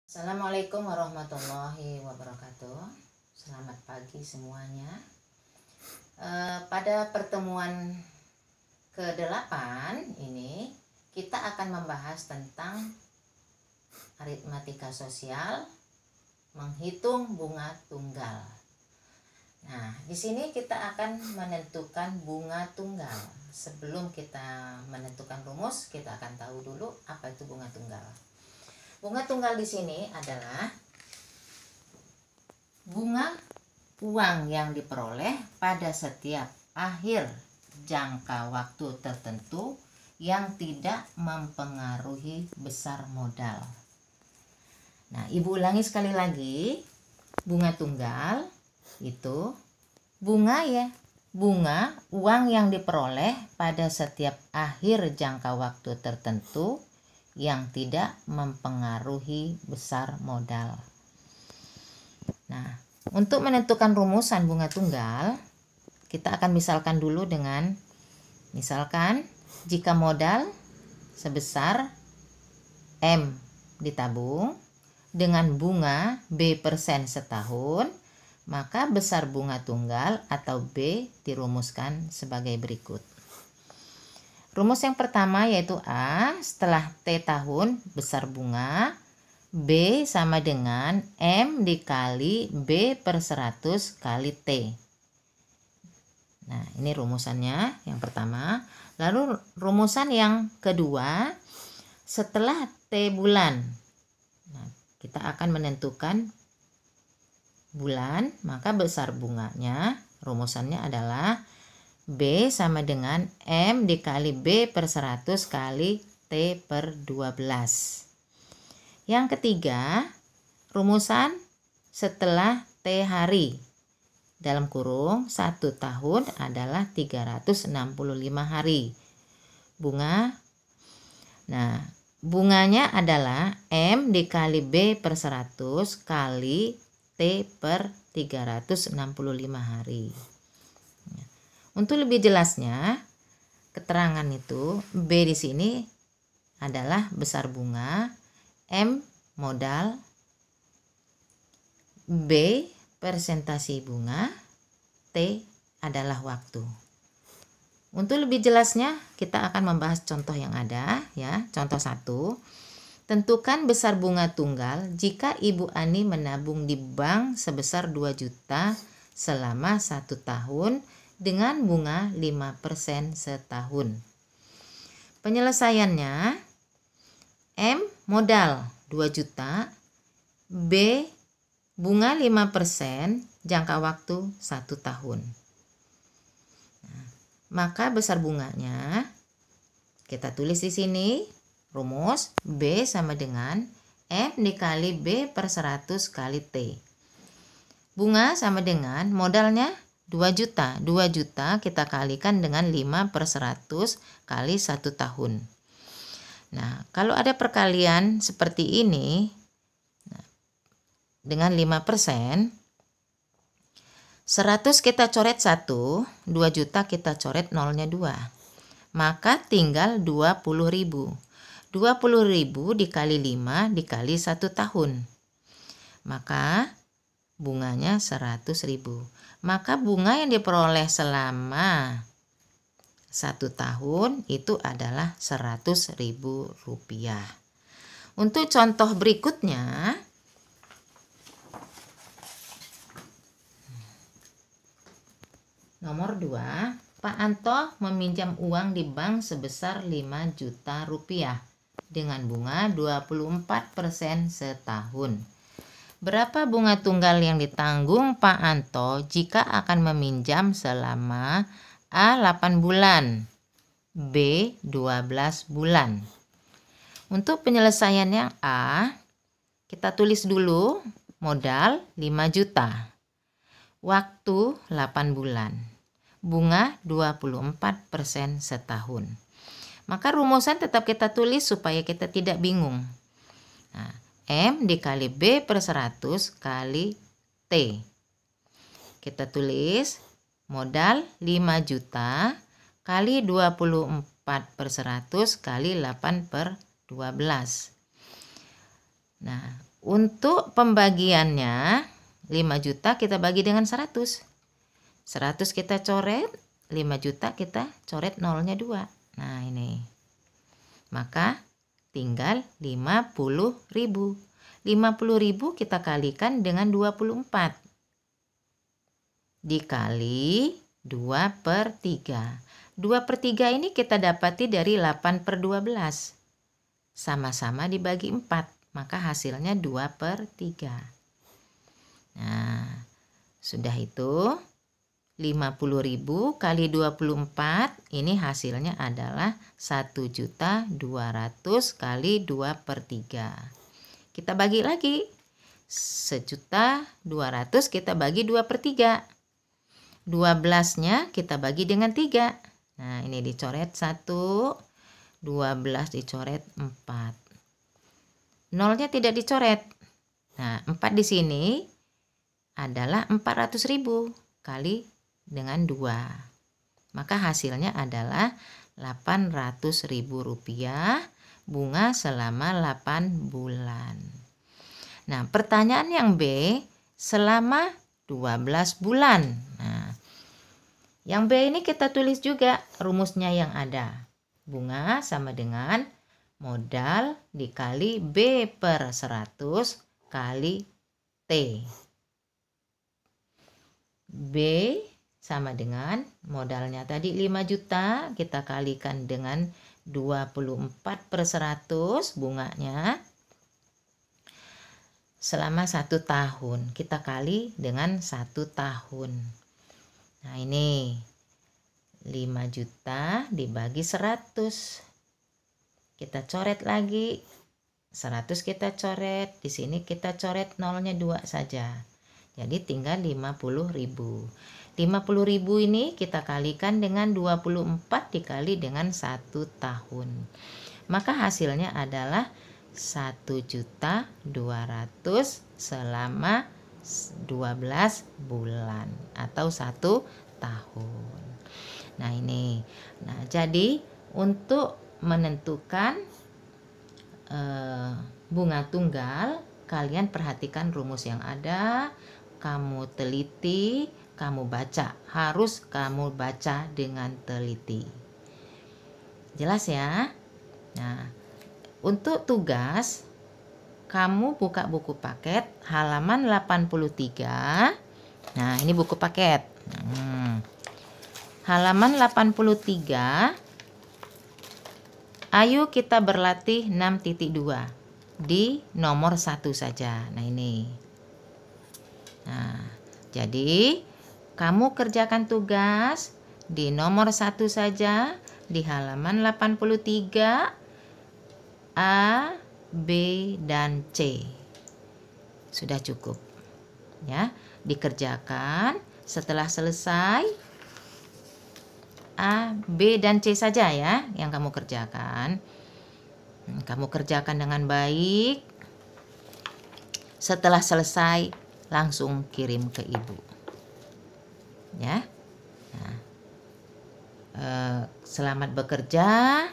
Assalamualaikum warahmatullahi wabarakatuh. Selamat pagi semuanya. Pada pertemuan ke-8 ini kita akan membahas tentang aritmatika sosial, menghitung bunga tunggal. Nah, di sini kita akan menentukan bunga tunggal. Sebelum kita menentukan rumus, kita akan tahu dulu apa itu bunga tunggal. Bunga tunggal di sini adalah bunga uang yang diperoleh pada setiap akhir jangka waktu tertentu yang tidak mempengaruhi besar modal. Nah, Ibu ulangi sekali lagi. Bunga tunggal itu bunga uang yang diperoleh pada setiap akhir jangka waktu tertentu yang tidak mempengaruhi besar modal. Nah, untuk menentukan rumusan bunga tunggal, kita akan misalkan dulu dengan jika modal sebesar M ditabung dengan bunga B% setahun, maka besar bunga tunggal atau B dirumuskan sebagai berikut. Rumus yang pertama yaitu A, setelah T tahun besar bunga, B sama dengan M dikali B/100 kali T. Nah, ini rumusannya yang pertama. Lalu rumusan yang kedua, setelah T bulan. Nah, kita akan menentukan bulan, maka besar bunganya, rumusannya adalah B sama dengan M dikali B/100 kali T/12. Yang ketiga, rumusan setelah T hari. Dalam kurung 1 tahun adalah 365 hari. Bunganya adalah M dikali B/100 kali T/365 hari. Untuk lebih jelasnya, keterangan itu B di sini adalah besar bunga, M modal, B persentase bunga, T adalah waktu. Untuk lebih jelasnya, kita akan membahas contoh yang ada ya. Contoh 1. Tentukan besar bunga tunggal jika Ibu Ani menabung di bank sebesar 2 juta selama 1 tahun dengan bunga 5% setahun. Penyelesaiannya, M modal 2 juta, B bunga 5%, jangka waktu 1 tahun. Nah, maka besar bunganya kita tulis di sini, rumus B sama dengan M dikali B/100 kali T. Bunga sama dengan modalnya 2 juta. 2 juta kita kalikan dengan 5/100 kali 1 tahun. Nah, kalau ada perkalian seperti ini dengan 5%, 100 kita coret 1, 2 juta kita coret nolnya 2. Maka tinggal 20.000. 20.000 dikali 5 dikali 1 tahun. Maka bunganya 100.000. Maka bunga yang diperoleh selama 1 tahun itu adalah Rp100.000. Untuk contoh berikutnya, nomor 2, Pak Anto meminjam uang di bank sebesar 5 juta rupiah dengan bunga 24% setahun. Berapa bunga tunggal yang ditanggung Pak Anto jika akan meminjam selama A 8 bulan, B 12 bulan. Untuk penyelesaian yang A, kita tulis dulu modal 5 juta, waktu 8 bulan, bunga 24% setahun. Maka rumusan tetap kita tulis supaya kita tidak bingung. Nah, M dikali B/100 kali T. Kita tulis modal 5 juta kali 24/100 kali 8/12. Nah, Untuk pembagiannya 5 juta kita bagi dengan 100. 100 kita coret, 5 juta kita coret nolnya 2. Nah ini. Maka tinggal 50.000. 50.000 kita kalikan dengan 24. Dikali 2/3. 2/3 ini kita dapati dari 8/12. Sama-sama dibagi 4. Maka hasilnya 2/3. Nah, sudah itu 50.000 kali 24, ini hasilnya adalah 1.200.000 kali 2/3. Kita bagi lagi. 1.200.000 kita bagi 2/3. 12-nya kita bagi dengan 3. Nah, ini dicoret 1, 12 dicoret 4. Nolnya tidak dicoret. Nah, 4 di sini adalah 400.000 kali dengan 2. Maka hasilnya adalah 800.000 rupiah bunga selama 8 bulan. Nah, pertanyaan yang B, selama 12 bulan. Nah, yang B ini kita tulis juga rumusnya yang ada. Bunga sama dengan modal dikali B/100 kali T. B sama dengan modalnya tadi 5 juta, kita kalikan dengan 24/100 bunganya. Selama 1 tahun, kita kali dengan 1 tahun. Nah ini 5 juta dibagi 100. Kita coret lagi. 100 kita coret, di sini kita coret nolnya 2 saja. Jadi tinggal 50.000. 50.000 ini kita kalikan dengan 24 dikali dengan 1 tahun. Maka hasilnya adalah 1.200.000 selama 12 bulan atau 1 tahun. Nah ini. Nah, jadi untuk menentukan bunga tunggal, kalian perhatikan rumus yang ada, kamu teliti, kamu baca. Harus kamu baca dengan teliti. Jelas ya? Nah, untuk tugas, kamu buka buku paket halaman 83. Nah, ini buku paket. Halaman 83. Ayo kita berlatih 6.2 di nomor 1 saja. Nah, ini. Nah, jadi kamu kerjakan tugas di nomor 1 saja di halaman 83 A, B, dan C. Sudah cukup. Ya, dikerjakan. Setelah selesai A, B, dan C saja ya yang kamu kerjakan. Kamu kerjakan dengan baik. Setelah selesai langsung kirim ke ibu. Ya. Nah, selamat bekerja.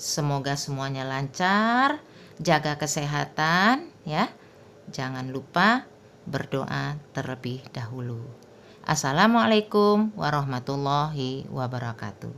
Semoga semuanya lancar. Jaga kesehatan ya. Jangan lupa berdoa terlebih dahulu. Assalamualaikum warahmatullahi wabarakatuh.